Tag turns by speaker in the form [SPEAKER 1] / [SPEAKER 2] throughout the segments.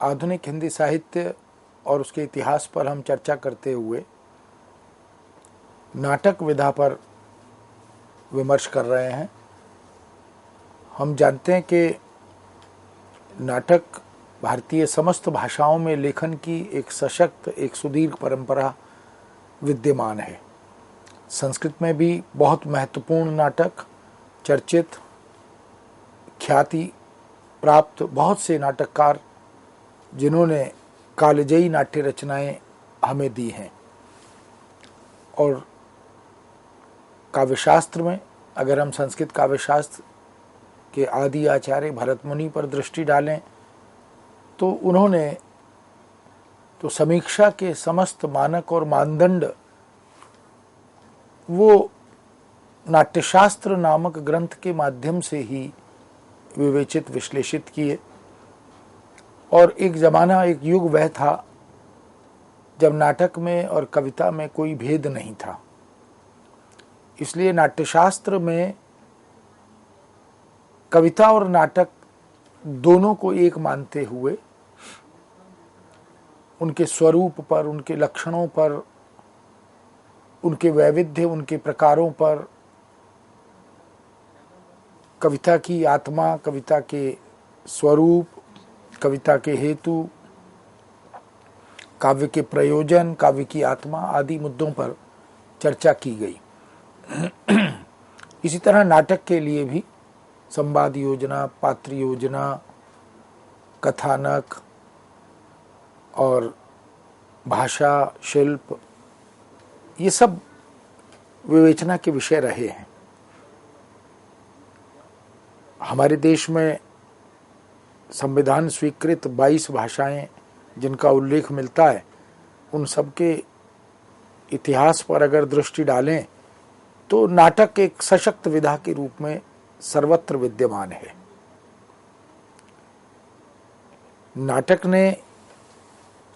[SPEAKER 1] आधुनिक हिंदी साहित्य और उसके इतिहास पर हम चर्चा करते हुए नाटक विधा पर विमर्श कर रहे हैं। हम जानते हैं कि नाटक भारतीय समस्त भाषाओं में लेखन की एक सशक्त, एक सुदीर्घ परंपरा विद्यमान है। संस्कृत में भी बहुत महत्वपूर्ण नाटक, चर्चित, ख्याति प्राप्त बहुत से नाटककार जिन्होंने कालजयी नाट्य रचनाएं हमें दी हैं। और काव्यशास्त्र में अगर हम संस्कृत काव्यशास्त्र के आदि आचार्य भरत मुनि पर दृष्टि डालें तो उन्होंने तो समीक्षा के समस्त मानक और मानदंड वो नाट्यशास्त्र नामक ग्रंथ के माध्यम से ही विवेचित, विश्लेषित किए। और एक ज़माना, एक युग वह था जब नाटक में और कविता में कोई भेद नहीं था। इसलिए नाट्यशास्त्र में कविता और नाटक दोनों को एक मानते हुए उनके स्वरूप पर, उनके लक्षणों पर, उनके वैविध्य, उनके प्रकारों पर, कविता की आत्मा, कविता के स्वरूप, कविता के हेतु, काव्य के प्रयोजन, काव्य की आत्मा आदि मुद्दों पर चर्चा की गई। इसी तरह नाटक के लिए भी संवाद योजना, पात्र योजना, कथानक और भाषा, शिल्प, ये सब विवेचना के विषय रहे हैं। हमारे देश में संविधान स्वीकृत 22 भाषाएं जिनका उल्लेख मिलता है, उन सब के इतिहास पर अगर दृष्टि डालें तो नाटक एक सशक्त विधा के रूप में सर्वत्र विद्यमान है। नाटक ने,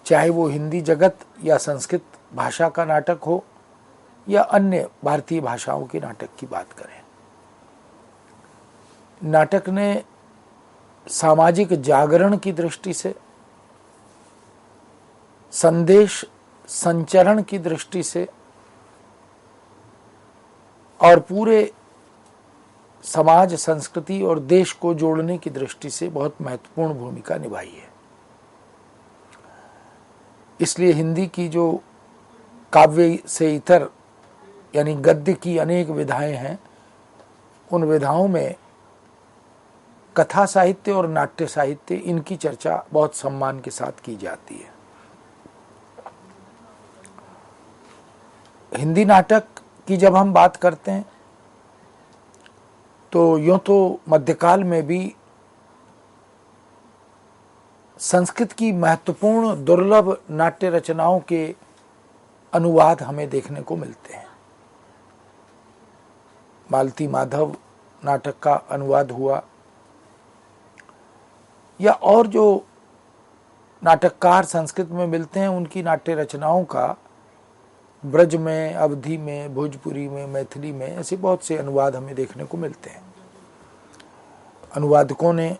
[SPEAKER 1] चाहे वो हिंदी जगत या संस्कृत भाषा का नाटक हो या अन्य भारतीय भाषाओं के नाटक की बात करें, नाटक ने सामाजिक जागरण की दृष्टि से, संदेश संचरण की दृष्टि से और पूरे समाज, संस्कृति और देश को जोड़ने की दृष्टि से बहुत महत्वपूर्ण भूमिका निभाई है। इसलिए हिंदी की जो काव्य से इतर यानी गद्य की अनेक विधाएं हैं, उन विधाओं में कथा साहित्य और नाट्य साहित्य, इनकी चर्चा बहुत सम्मान के साथ की जाती है। हिंदी नाटक की जब हम बात करते हैं तो यूं तो मध्यकाल में भी संस्कृत की महत्वपूर्ण दुर्लभ नाट्य रचनाओं के अनुवाद हमें देखने को मिलते हैं। मालती माधव नाटक का अनुवाद हुआ, या और जो नाटककार संस्कृत में मिलते हैं उनकी नाट्य रचनाओं का ब्रज में, अवधी में, भोजपुरी में, मैथिली में ऐसे बहुत से अनुवाद हमें देखने को मिलते हैं। अनुवादकों ने,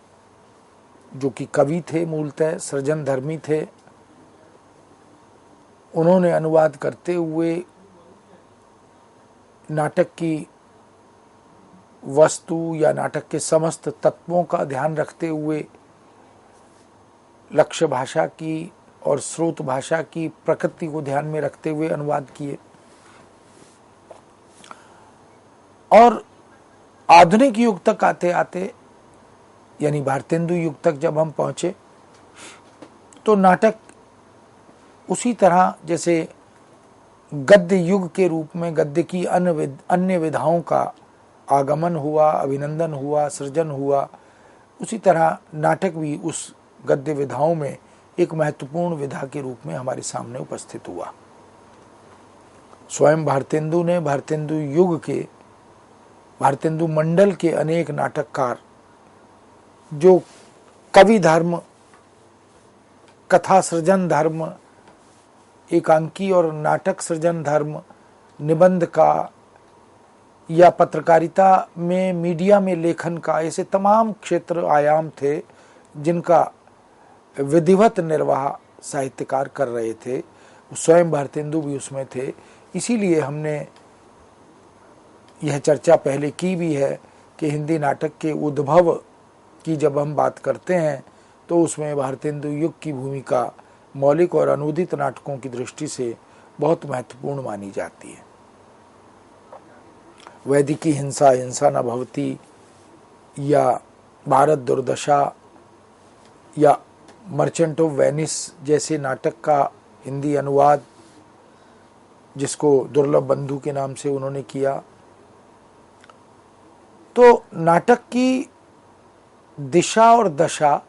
[SPEAKER 1] जो कि कवि थे, मूलतः सृजन धर्मी थे, उन्होंने अनुवाद करते हुए नाटक की वस्तु या नाटक के समस्त तत्वों का ध्यान रखते हुए लक्ष्य भाषा की और स्रोत भाषा की प्रकृति को ध्यान में रखते हुए अनुवाद किए। और आधुनिक युग तक आते आते, यानी भारतेंदु युग तक जब हम पहुंचे, तो नाटक उसी तरह जैसे गद्य युग के रूप में गद्य की अन्य विधाओं का आगमन हुआ, अभिनंदन हुआ, सृजन हुआ, उसी तरह नाटक भी उस गद्य विधाओं में एक महत्वपूर्ण विधा के रूप में हमारे सामने उपस्थित हुआ। स्वयं भारतेंदु ने, भारतेंदु युग के, भारतेंदु मंडल के अनेक नाटककार जो कवि धर्म, कथा सृजन धर्म, एकांकी और नाटक सृजन धर्म, निबंध का या पत्रकारिता में, मीडिया में लेखन का, ऐसे तमाम क्षेत्र आयाम थे जिनका विधिवत निर्वाह साहित्यकार कर रहे थे, स्वयं भारतेंदु भी उसमें थे। इसीलिए हमने यह चर्चा पहले की भी है कि हिंदी नाटक के उद्भव की जब हम बात करते हैं तो उसमें भारतेंदु युग की भूमिका मौलिक और अनूदित नाटकों की दृष्टि से बहुत महत्वपूर्ण मानी जाती है। वैदिकी हिंसा, हिंसा न भवति, या भारत दुर्दशा, या मर्चेंट ऑफ वेनिस जैसे नाटक का हिंदी अनुवाद, जिसको दुर्लभ बंधु के नाम से उन्होंने किया। तो नाटक की दिशा और दशा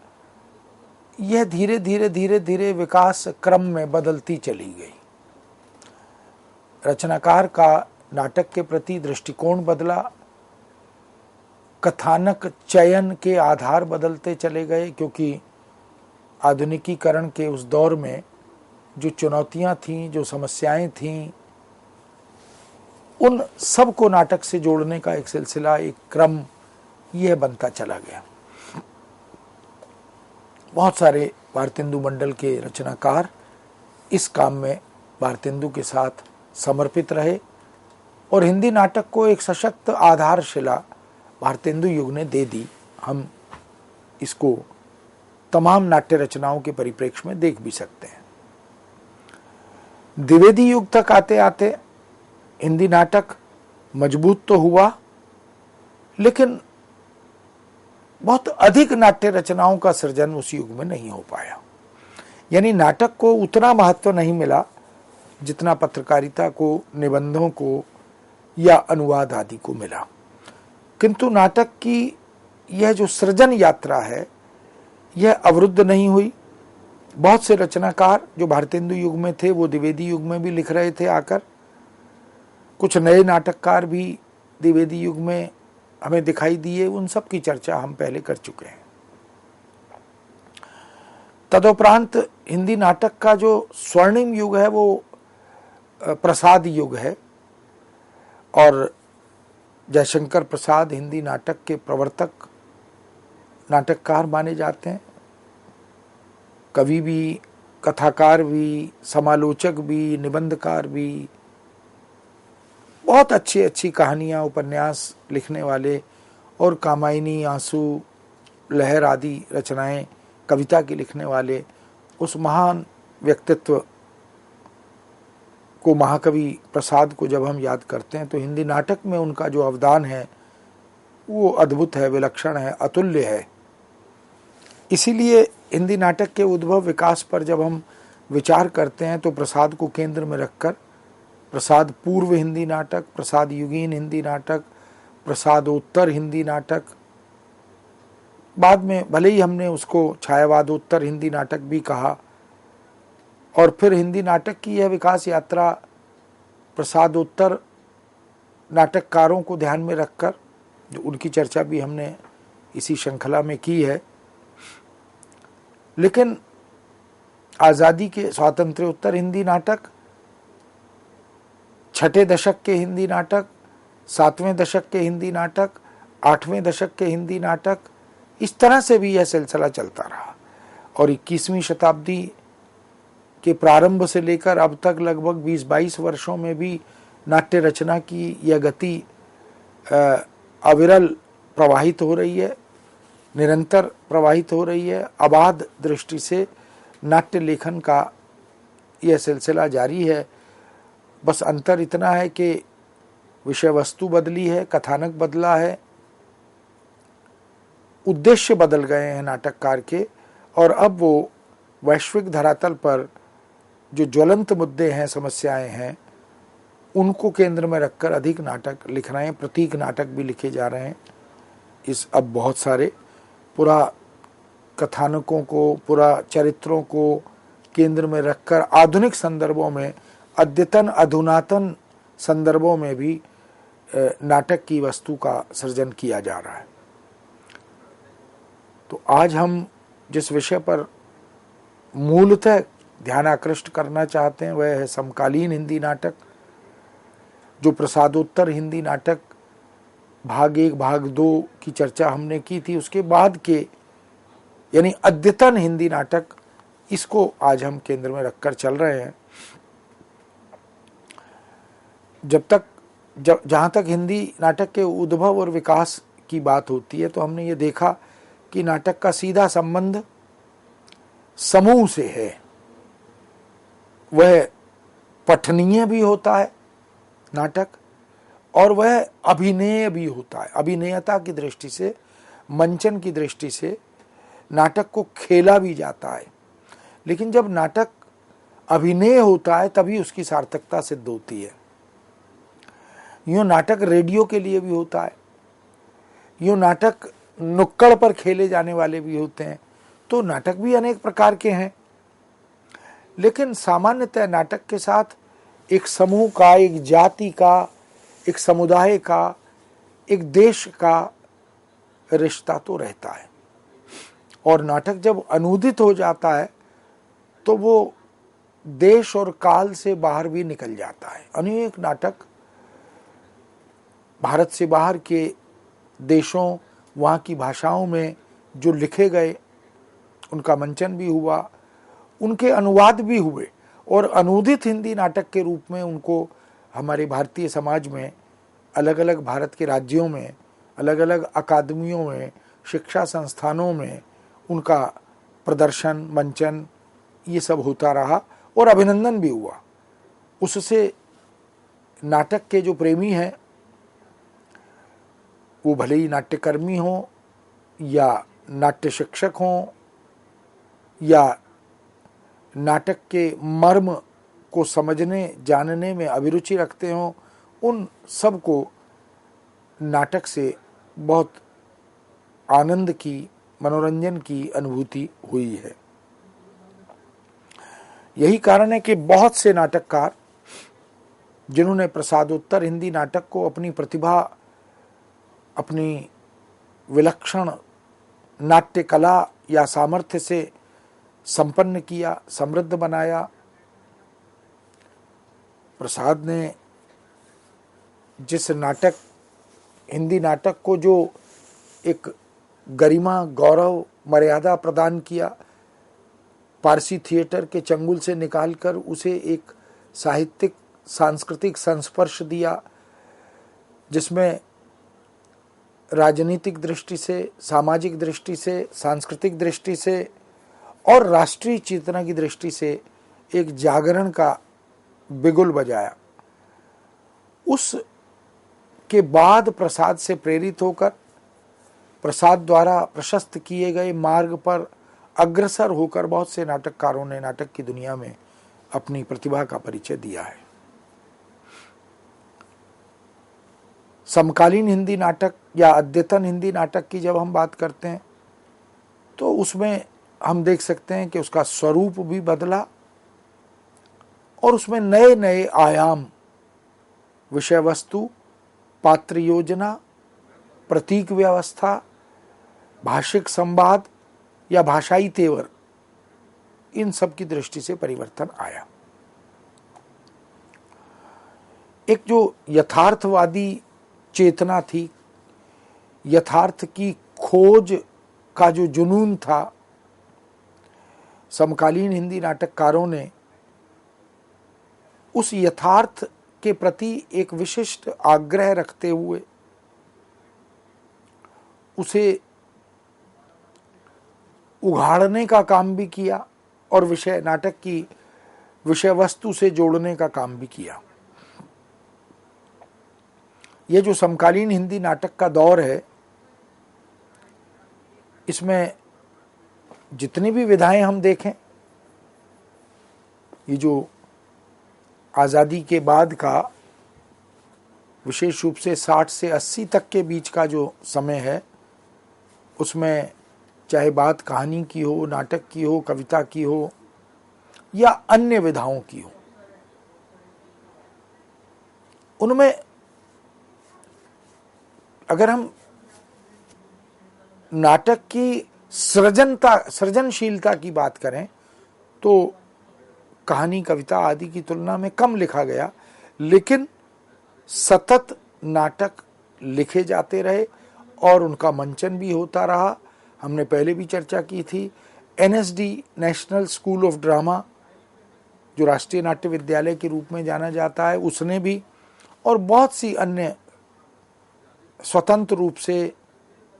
[SPEAKER 1] यह धीरे धीरे धीरे धीरे विकास क्रम में बदलती चली गई। रचनाकार का नाटक के प्रति दृष्टिकोण बदला, कथानक चयन के आधार बदलते चले गए, क्योंकि आधुनिकीकरण के उस दौर में जो चुनौतियां थीं, जो समस्याएं थीं, उन सब को नाटक से जोड़ने का एक सिलसिला, एक क्रम यह बनता चला गया। बहुत सारे भारतेंदु मंडल के रचनाकार इस काम में भारतेंदु के साथ समर्पित रहे और हिंदी नाटक को एक सशक्त आधारशिला भारतेंदु युग ने दे दी। हम इसको तमाम नाट्य रचनाओं के परिप्रेक्ष्य में देख भी सकते हैं। द्विवेदी युग तक आते आते हिंदी नाटक मजबूत तो हुआ, लेकिन बहुत अधिक नाट्य रचनाओं का सृजन उस युग में नहीं हो पाया। यानी नाटक को उतना महत्व नहीं मिला जितना पत्रकारिता को, निबंधों को या अनुवाद आदि को मिला। किंतु नाटक की यह जो सृजन यात्रा है यह अवरुद्ध नहीं हुई। बहुत से रचनाकार जो भारतेंदु युग में थे वो द्विवेदी युग में भी लिख रहे थे आकर। कुछ नए नाटककार भी द्विवेदी युग में हमें दिखाई दिए, उन सब की चर्चा हम पहले कर चुके हैं। तदुपरांत हिंदी नाटक का जो स्वर्णिम युग है वो प्रसाद युग है, और जयशंकर प्रसाद हिंदी नाटक के प्रवर्तक नाटककार माने जाते हैं। कवि भी, कथाकार भी, समालोचक भी, निबंधकार भी, बहुत अच्छी अच्छी कहानियाँ, उपन्यास लिखने वाले, और कामायनी, आंसू, लहर आदि रचनाएं कविता की लिखने वाले उस महान व्यक्तित्व को, महाकवि प्रसाद को जब हम याद करते हैं तो हिंदी नाटक में उनका जो अवदान है वो अद्भुत है, विलक्षण है, अतुल्य है। इसीलिए हिंदी नाटक के उद्भव विकास पर जब हम विचार करते हैं तो प्रसाद को केंद्र में रखकर प्रसाद पूर्व हिंदी नाटक, प्रसाद युगीन हिंदी नाटक, प्रसादोत्तर हिंदी नाटक, बाद में भले ही हमने उसको छायावादोत्तर हिंदी नाटक भी कहा, और फिर हिंदी नाटक की यह विकास यात्रा प्रसादोत्तर नाटककारों को ध्यान में रखकर, जो उनकी चर्चा भी हमने इसी श्रृंखला में की है। लेकिन आज़ादी के स्वातंत्र्योत्तर हिंदी नाटक, छठे दशक के हिंदी नाटक, सातवें दशक के हिंदी नाटक, आठवें दशक के हिंदी नाटक, इस तरह से भी यह सिलसिला चलता रहा। और 21वीं शताब्दी के प्रारंभ से लेकर अब तक लगभग 20-22 वर्षों में भी नाट्य रचना की यह गति अविरल प्रवाहित हो रही है, निरंतर प्रवाहित हो रही है। अबाध दृष्टि से नाट्य लेखन का यह सिलसिला जारी है। बस अंतर इतना है कि विषय वस्तु बदली है, कथानक बदला है, उद्देश्य बदल गए हैं नाटककार के, और अब वो वैश्विक धरातल पर जो ज्वलंत मुद्दे हैं, समस्याएं हैं, उनको केंद्र में रखकर अधिक नाटक लिख रहे हैं। प्रतीक नाटक भी लिखे जा रहे हैं। इस अब बहुत सारे पूरा कथानकों को, पूरा चरित्रों को केंद्र में रखकर आधुनिक संदर्भों में, अद्यतन अधुनातन संदर्भों में भी नाटक की वस्तु का सृजन किया जा रहा है। तो आज हम जिस विषय पर मूलतः ध्यान आकृष्ट करना चाहते हैं वह है समकालीन हिंदी नाटक। जो प्रसादोत्तर हिंदी नाटक भाग 1 भाग 2 की चर्चा हमने की थी, उसके बाद के यानी अद्यतन हिंदी नाटक, इसको आज हम केंद्र में रखकर चल रहे हैं। जहाँ तक हिंदी नाटक के उद्भव और विकास की बात होती है, तो हमने ये देखा कि नाटक का सीधा संबंध समूह से है। वह पठनीय भी होता है नाटक, और वह अभिनय भी होता है। अभिनयता की दृष्टि से, मंचन की दृष्टि से नाटक को खेला भी जाता है। लेकिन जब नाटक अभिनय होता है तभी उसकी सार्थकता सिद्ध होती है। यूँ नाटक रेडियो के लिए भी होता है, यूँ नाटक नुक्कड़ पर खेले जाने वाले भी होते हैं। तो नाटक भी अनेक प्रकार के हैं, लेकिन सामान्यतः नाटक के साथ एक समूह का, एक जाति का, एक समुदाय का, एक देश का रिश्ता तो रहता है। और नाटक जब अनूदित हो जाता है तो वो देश और काल से बाहर भी निकल जाता है। अनेक नाटक भारत से बाहर के देशों, वहाँ की भाषाओं में जो लिखे गए, उनका मंचन भी हुआ, उनके अनुवाद भी हुए, और अनूदित हिंदी नाटक के रूप में उनको हमारे भारतीय समाज में, अलग अलग भारत के राज्यों में, अलग अलग अकादमियों में, शिक्षा संस्थानों में उनका प्रदर्शन, मंचन, ये सब होता रहा और अभिनंदन भी हुआ। उससे नाटक के जो प्रेमी हैं, वो भले ही नाट्यकर्मी हों या नाट्य शिक्षक हों या नाटक के मर्म को समझने जानने में अभिरुचि रखते हों, उन सब को नाटक से बहुत आनंद की, मनोरंजन की अनुभूति हुई है। यही कारण है कि बहुत से नाटककार जिन्होंने प्रसादोत्तर हिंदी नाटक को अपनी प्रतिभा, अपनी विलक्षण नाट्य कला या सामर्थ्य से संपन्न किया, समृद्ध बनाया। प्रसाद ने जिस नाटक, हिंदी नाटक को जो एक गरिमा, गौरव, मर्यादा प्रदान किया, पारसी थिएटर के चंगुल से निकालकर उसे एक साहित्यिक, सांस्कृतिक संस्पर्श दिया, जिसमें राजनीतिक दृष्टि से, सामाजिक दृष्टि से, सांस्कृतिक दृष्टि से और राष्ट्रीय चेतना की दृष्टि से एक जागरण का बिगुल बजाया। उस के बाद प्रसाद से प्रेरित होकर, प्रसाद द्वारा प्रशस्त किए गए मार्ग पर अग्रसर होकर बहुत से नाटककारों ने नाटक की दुनिया में अपनी प्रतिभा का परिचय दिया है। समकालीन हिंदी नाटक या अद्यतन हिंदी नाटक की जब हम बात करते हैं, तो उसमें हम देख सकते हैं कि उसका स्वरूप भी बदला और उसमें नए नए आयाम, विषय वस्तु, पात्र योजना, प्रतीक व्यवस्था, भाषिक संवाद या भाषाई तेवर, इन सब की दृष्टि से परिवर्तन आया। एक जो यथार्थवादी चेतना थी, यथार्थ की खोज का जो जुनून था, समकालीन हिंदी नाटककारों ने उस यथार्थ के प्रति एक विशिष्ट आग्रह रखते हुए उसे उघाड़ने का काम भी किया और नाटक की विषय वस्तु से जोड़ने का काम भी किया। ये जो समकालीन हिंदी नाटक का दौर है, इसमें जितनी भी विधाएं हम देखें, ये जो आज़ादी के बाद का, विशेष रूप से 60 से 80 तक के बीच का जो समय है, उसमें चाहे बात कहानी की हो, नाटक की हो, कविता की हो या अन्य विधाओं की हो, उनमें अगर हम नाटक की सृजनशीलता की बात करें तो कहानी, कविता आदि की तुलना में कम लिखा गया, लेकिन सतत नाटक लिखे जाते रहे और उनका मंचन भी होता रहा। हमने पहले भी चर्चा की थी। NSD, national school of drama, जो राष्ट्रीय नाट्य विद्यालय के रूप में जाना जाता है, उसने भी, और बहुत सी अन्य स्वतंत्र रूप से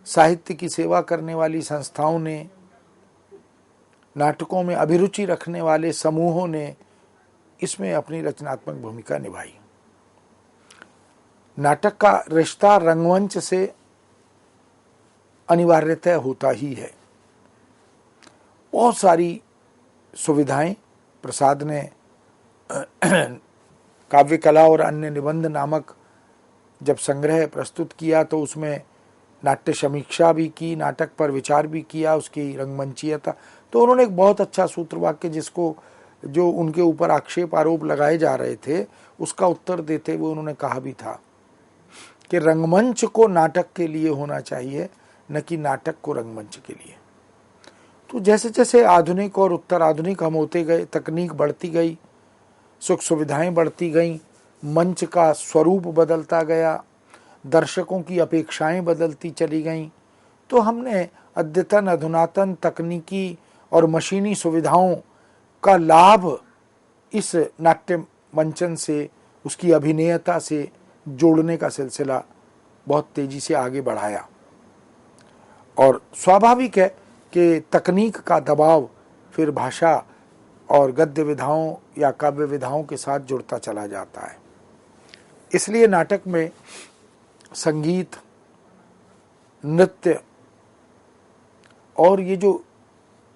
[SPEAKER 1] साहित्य की सेवा करने वाली संस्थाओं ने, नाटकों में अभिरुचि रखने वाले समूहों ने इसमें अपनी रचनात्मक भूमिका निभाई। नाटक का रिश्ता रंगमंच से अनिवार्यतः होता ही है। बहुत सारी सुविधाएं प्रसाद ने काव्य कला और अन्य निबंध नामक जब संग्रह प्रस्तुत किया तो उसमें नाट्य समीक्षा भी की, नाटक पर विचार भी किया, उसकी रंगमंचीयता। तो उन्होंने एक बहुत अच्छा सूत्र वाक्य, जिसको जो उनके ऊपर आक्षेप आरोप लगाए जा रहे थे, उसका उत्तर देते हुए उन्होंने कहा भी था कि रंगमंच को नाटक के लिए होना चाहिए, न कि नाटक को रंगमंच के लिए। तो जैसे जैसे आधुनिक और उत्तर आधुनिक हम होते गए, तकनीक बढ़ती गई, सुख सुविधाएं बढ़ती गईं, मंच का स्वरूप बदलता गया, दर्शकों की अपेक्षाएं बदलती चली गईं, तो हमने अद्यतन अधुनातन तकनीकी और मशीनी सुविधाओं का लाभ इस नाट्य मंचन से, उसकी अभिनयता से जोड़ने का सिलसिला बहुत तेजी से आगे बढ़ाया। और स्वाभाविक है कि तकनीक का दबाव फिर भाषा और गद्य विधाओं या काव्य विधाओं के साथ जुड़ता चला जाता है। इसलिए नाटक में संगीत, नृत्य और ये जो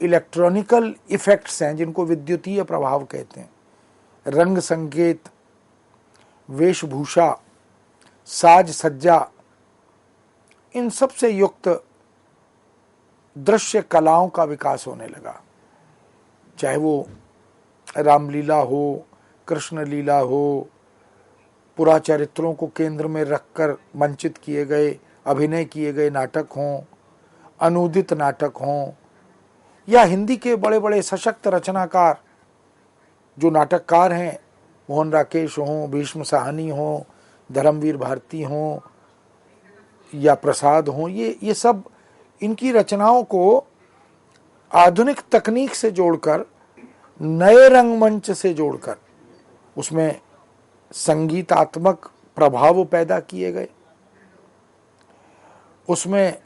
[SPEAKER 1] इलेक्ट्रॉनिकल इफेक्ट्स हैं, जिनको विद्युतीय प्रभाव कहते हैं, रंग संकेत, वेशभूषा, साज सज्जा, इन सब से युक्त दृश्य कलाओं का विकास होने लगा। चाहे वो रामलीला हो, कृष्ण लीला हो, पुरा चरित्रों को केंद्र में रखकर मंचित किए गए, अभिनय किए गए नाटक हों, अनुदित नाटक हों, या हिंदी के बड़े बड़े सशक्त रचनाकार जो नाटककार हैं, मोहन राकेश हों, भीष्म साहनी हों, धर्मवीर भारती हों या प्रसाद हों, ये सब इनकी रचनाओं को आधुनिक तकनीक से जोड़कर, नए रंगमंच से जोड़कर उसमें संगीतात्मक प्रभाव पैदा किए गए, उसमें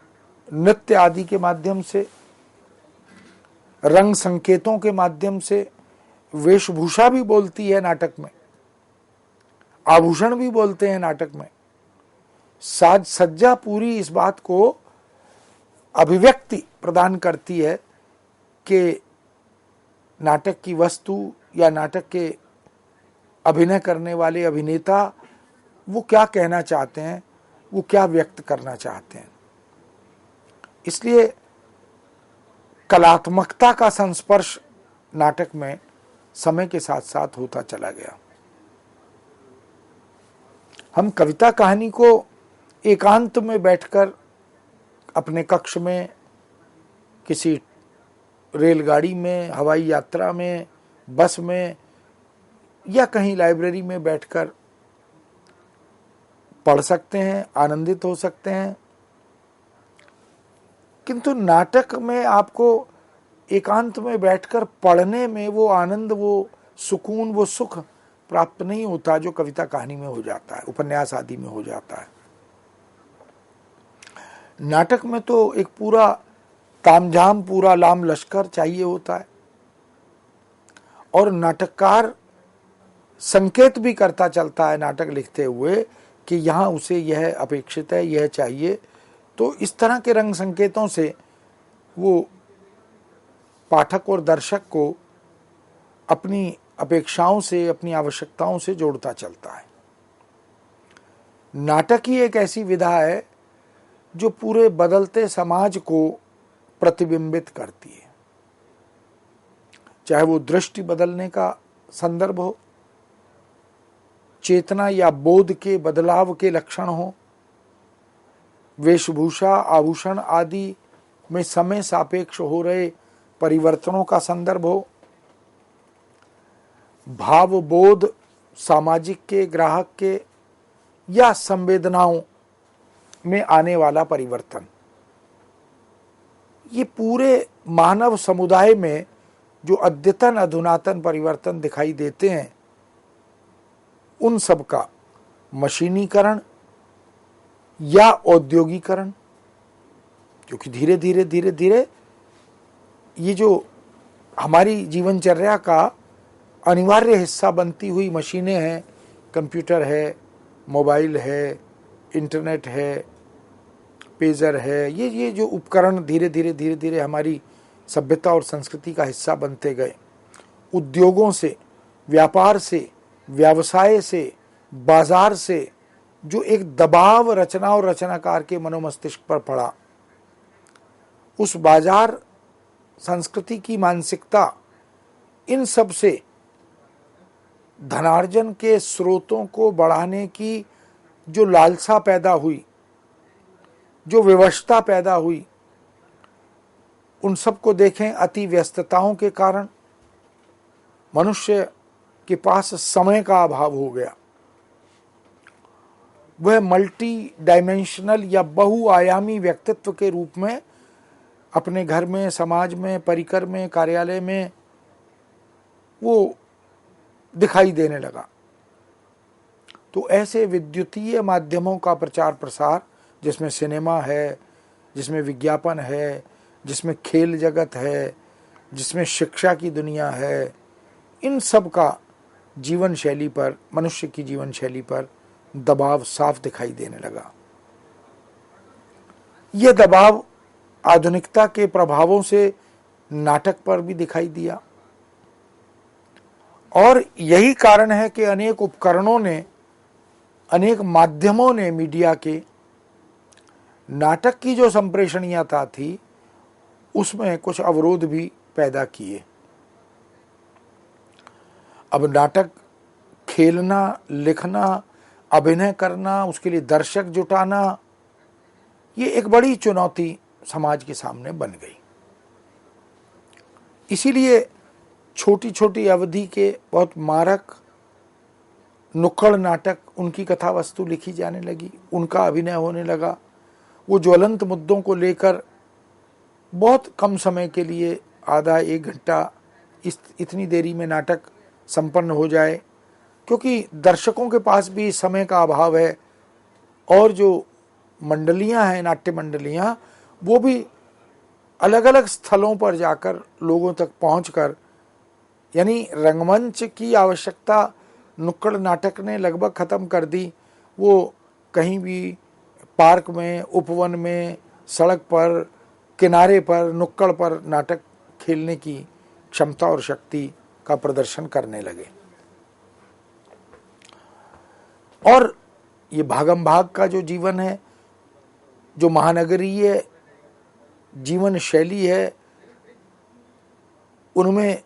[SPEAKER 1] नृत्य आदि के माध्यम से, रंग संकेतों के माध्यम से, वेशभूषा भी बोलती है नाटक में, आभूषण भी बोलते हैं नाटक में, साज सज्जा पूरी इस बात को अभिव्यक्ति प्रदान करती है कि नाटक की वस्तु या नाटक के अभिनय करने वाले अभिनेता वो क्या कहना चाहते हैं, वो क्या व्यक्त करना चाहते हैं। इसलिए कलात्मकता का संस्पर्श नाटक में समय के साथ साथ होता चला गया। हम कविता कहानी को एकांत में बैठकर अपने कक्ष में, किसी रेलगाड़ी में, हवाई यात्रा में, बस में या कहीं लाइब्रेरी में बैठकर पढ़ सकते हैं, आनंदित हो सकते हैं। किंतु नाटक में आपको एकांत में बैठकर पढ़ने में वो आनंद, वो सुकून, वो सुख प्राप्त नहीं होता जो कविता कहानी में हो जाता है, उपन्यास आदि में हो जाता है। नाटक में तो एक पूरा तामझाम, पूरा लाम लश्कर चाहिए होता है, और नाटककार संकेत भी करता चलता है नाटक लिखते हुए कि यहाँ उसे यह अपेक्षित है, यह चाहिए। तो इस तरह के रंग संकेतों से वो पाठक और दर्शक को अपनी अपेक्षाओं से, अपनी आवश्यकताओं से जोड़ता चलता है। नाटक ही एक ऐसी विधा है जो पूरे बदलते समाज को प्रतिबिंबित करती है, चाहे वो दृष्टि बदलने का संदर्भ हो, चेतना या बोध के बदलाव के लक्षण हो, वेशभूषा, आभूषण आदि में समय सापेक्ष हो रहे परिवर्तनों का संदर्भ हो, भाव बोध सामाजिक के, ग्राहक के या संवेदनाओं में आने वाला परिवर्तन, ये पूरे मानव समुदाय में जो अद्यतन अधुनातन परिवर्तन दिखाई देते हैं, उन सब का मशीनीकरण या औद्योगिकरण, क्योंकि धीरे धीरे धीरे धीरे ये जो हमारी जीवनचर्या का अनिवार्य हिस्सा बनती हुई मशीनें हैं, कंप्यूटर है, मोबाइल है, इंटरनेट है, पेजर है, ये जो उपकरण धीरे धीरे हमारी सभ्यता और संस्कृति का हिस्सा बनते गए। उद्योगों से, व्यापार से, व्यवसाय से, बाजार से जो एक दबाव रचना और रचनाकार के मनोमस्तिष्क पर पड़ा, उस बाजार संस्कृति की मानसिकता, इन सब से धनार्जन के स्रोतों को बढ़ाने की जो लालसा पैदा हुई, जो विवशता पैदा हुई, उन सब को देखें। अति व्यस्तताओं के कारण मनुष्य के पास समय का अभाव हो गया। वह मल्टी डायमेंशनल या बहुआयामी व्यक्तित्व के रूप में अपने घर में, समाज में, परिकर में, कार्यालय में वो दिखाई देने लगा। तो ऐसे विद्युतीय माध्यमों का प्रचार प्रसार, जिसमें सिनेमा है, जिसमें विज्ञापन है, जिसमें खेल जगत है, जिसमें शिक्षा की दुनिया है, इन सब का जीवन शैली पर, मनुष्य की जीवन शैली पर दबाव साफ दिखाई देने लगा। यह दबाव आधुनिकता के प्रभावों से नाटक पर भी दिखाई दिया, और यही कारण है कि अनेक उपकरणों ने, अनेक माध्यमों ने मीडिया के नाटक की जो संप्रेषणीयता थी उसमें कुछ अवरोध भी पैदा किए। अब नाटक खेलना, लिखना, अभिनय करना, उसके लिए दर्शक जुटाना, ये एक बड़ी चुनौती समाज के सामने बन गई। इसीलिए छोटी छोटी अवधि के बहुत मारक नुक्कड़ नाटक, उनकी कथा वस्तु लिखी जाने लगी, उनका अभिनय होने लगा। वो ज्वलंत मुद्दों को लेकर बहुत कम समय के लिए, आधा एक घंटा, इतनी देरी में नाटक संपन्न हो जाए, क्योंकि दर्शकों के पास भी समय का अभाव है। और जो मंडलियां हैं, नाट्य मंडलियां, वो भी अलग अलग स्थलों पर जाकर लोगों तक पहुंचकर, यानी रंगमंच की आवश्यकता नुक्कड़ नाटक ने लगभग खत्म कर दी। वो कहीं भी पार्क में, उपवन में, सड़क पर, किनारे पर, नुक्कड़ पर नाटक खेलने की क्षमता और शक्ति का प्रदर्शन करने लगे। और ये भागम भाग का जो जीवन है, जो महानगरीय जीवन शैली है, उनमें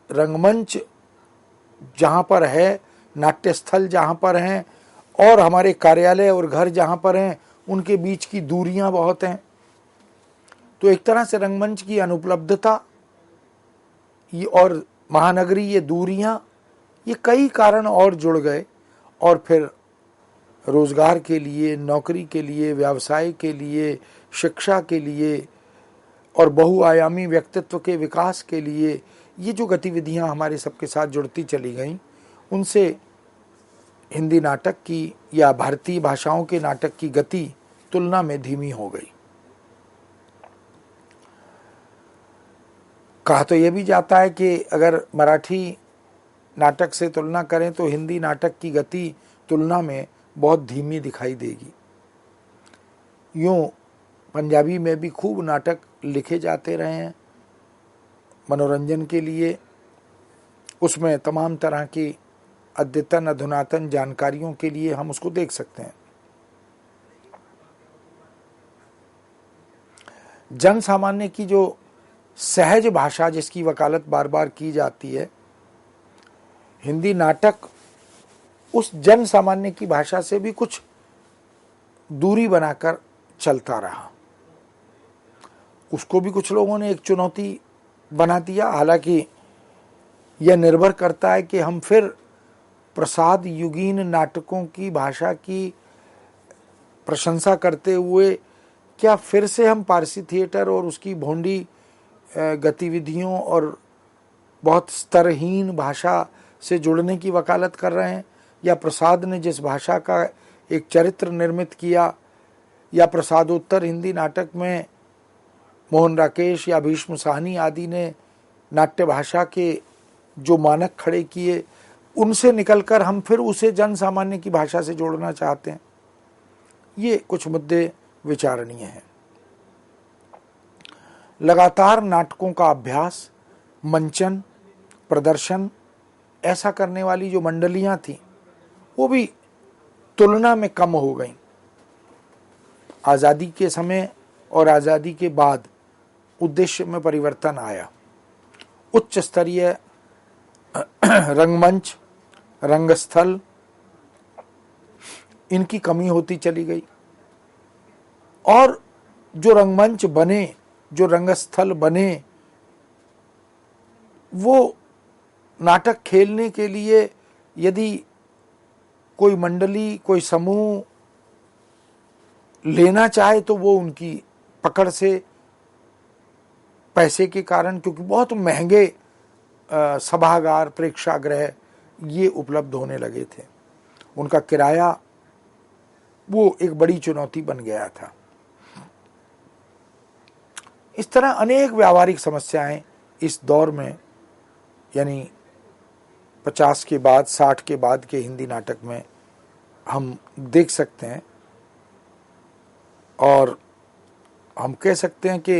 [SPEAKER 1] रंगमंच जहाँ पर है, नाट्यस्थल जहाँ पर हैं, और हमारे कार्यालय और घर जहाँ पर हैं, उनके बीच की दूरियां बहुत हैं। तो एक तरह से रंगमंच की अनुपलब्धता ये और महानगरीय दूरियां, ये कई कारण और जुड़ गए, और फिर रोजगार के लिए, नौकरी के लिए, व्यवसाय के लिए, शिक्षा के लिए और बहुआयामी व्यक्तित्व के विकास के लिए ये जो गतिविधियां हमारे सबके साथ जुड़ती चली गईं, उनसे हिंदी नाटक की या भारतीय भाषाओं के नाटक की गति तुलना में धीमी हो गई। कहा तो यह भी जाता है कि अगर मराठी नाटक से तुलना करें तो हिंदी नाटक की गति तुलना में बहुत धीमी दिखाई देगी। यूं पंजाबी में भी खूब नाटक लिखे जाते रहे हैं मनोरंजन के लिए, उसमें तमाम तरह की अद्यतन अधुनातन जानकारियों के लिए हम उसको देख सकते हैं। जन सामान्य की जो सहज भाषा जिसकी वकालत बार बार की जाती है, हिंदी नाटक उस जन सामान्य की भाषा से भी कुछ दूरी बनाकर चलता रहा। उसको भी कुछ लोगों ने एक चुनौती बना दिया। हालांकि यह निर्भर करता है कि हम फिर प्रसाद युगीन नाटकों की भाषा की प्रशंसा करते हुए क्या फिर से हम पारसी थिएटर और उसकी भोंडी गतिविधियों और बहुत स्तरहीन भाषा से जुड़ने की वकालत कर रहे हैं? या प्रसाद ने जिस भाषा का एक चरित्र निर्मित किया, या प्रसादोत्तर हिंदी नाटक में मोहन राकेश या भीष्म साहनी आदि ने नाट्य भाषा के जो मानक खड़े किए, उनसे निकलकर हम फिर उसे जन सामान्य की भाषा से जोड़ना चाहते हैं? ये कुछ मुद्दे विचारणीय हैं। लगातार नाटकों का अभ्यास, मंचन, प्रदर्शन ऐसा करने वाली जो मंडलियां थीं वो भी तुलना में कम हो गईं। आज़ादी के समय और आज़ादी के बाद उद्देश्य में परिवर्तन आया। उच्च स्तरीय रंगमंच, रंगस्थल, इनकी कमी होती चली गई, और जो रंगमंच बने, जो रंगस्थल बने, वो नाटक खेलने के लिए यदि कोई मंडली, कोई समूह लेना चाहे तो वो उनकी पकड़ से, पैसे के कारण, क्योंकि बहुत महंगे सभागार, प्रेक्षागृह ये उपलब्ध होने लगे थे, उनका किराया वो एक बड़ी चुनौती बन गया था। इस तरह अनेक व्यावहारिक समस्याएं इस दौर में, यानी 50 के बाद, 60 के बाद के हिंदी नाटक में हम देख सकते हैं, और हम कह सकते हैं कि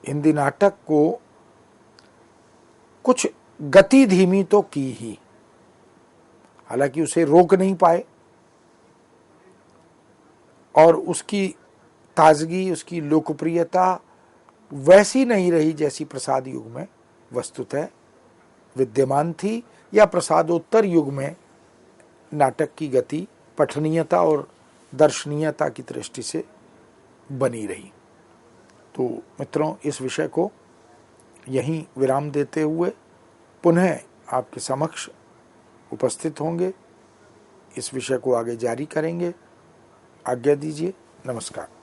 [SPEAKER 1] हिंदी नाटक को कुछ गति धीमी तो की ही, हालांकि उसे रोक नहीं पाए, और उसकी ताजगी, उसकी लोकप्रियता वैसी नहीं रही जैसी प्रसाद युग में वस्तुतः विद्यमान थी, या प्रसादोत्तर युग में नाटक की गति पठनीयता और दर्शनीयता की दृष्टि से बनी रही। तो मित्रों, इस विषय को यहीं विराम देते हुए पुनः आपके समक्ष उपस्थित होंगे, इस विषय को आगे जारी करेंगे। आज्ञा दीजिए। नमस्कार।